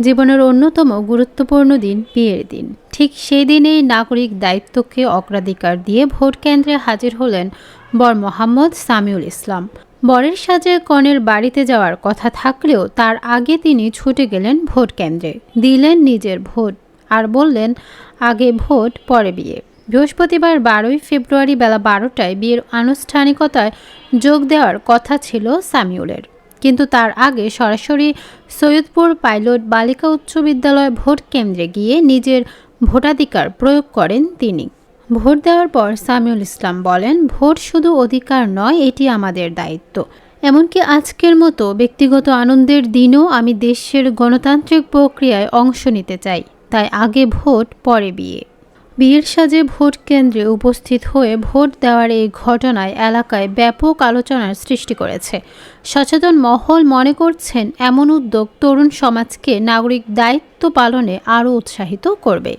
জীবনের অন্যতম গুরুত্বপূর্ণ দিন বিয়ের দিন। ঠিক সেই দিনেই নাগরিক দায়িত্বকে অগ্রাধিকার দিয়ে ভোট কেন্দ্রে হাজির হলেন বর মোহাম্মদ সামিউল ইসলাম। বরের সাজে কনের বাড়িতে যাওয়ার কথা থাকলেও তার আগে তিনি ছুটে গেলেন ভোট কেন্দ্রে, দিলেন নিজের ভোট আর বললেন, আগে ভোট পরে বিয়ে। বৃহস্পতিবার 12ই ফেব্রুয়ারি বেলা 12টায় বিয়ের আনুষ্ঠানিকতায় যোগ দেওয়ার কথা ছিল সামিউলের, কিন্তু তার আগে সরাসরি সৈয়দপুর পাইলট বালিকা উচ্চ বিদ্যালয় ভোট কেন্দ্রে গিয়ে নিজের ভোটাধিকার প্রয়োগ করেন তিনি। ভোট দেওয়ার পর সামিউল ইসলাম বলেন, ভোট শুধু অধিকার নয়, এটি আমাদের দায়িত্ব। এমনকি আজকের মতো ব্যক্তিগত আনন্দের দিনও আমি দেশের গণতান্ত্রিক প্রক্রিয়ায় অংশ নিতে চাই, তাই আগে ভোট পরে বিয়ে। বিয়ের সাজে ভোট কেন্দ্রে উপস্থিত হয়ে ভোট দেওয়ার এই ঘটনায় এলাকায় ব্যাপক আলোচনার সৃষ্টি করেছে। সচেতন মহল মনে করছেন, এমন উদ্যোগ তরুণ সমাজকে নাগরিক দায়িত্ব পালনে আরও উৎসাহিত করবে।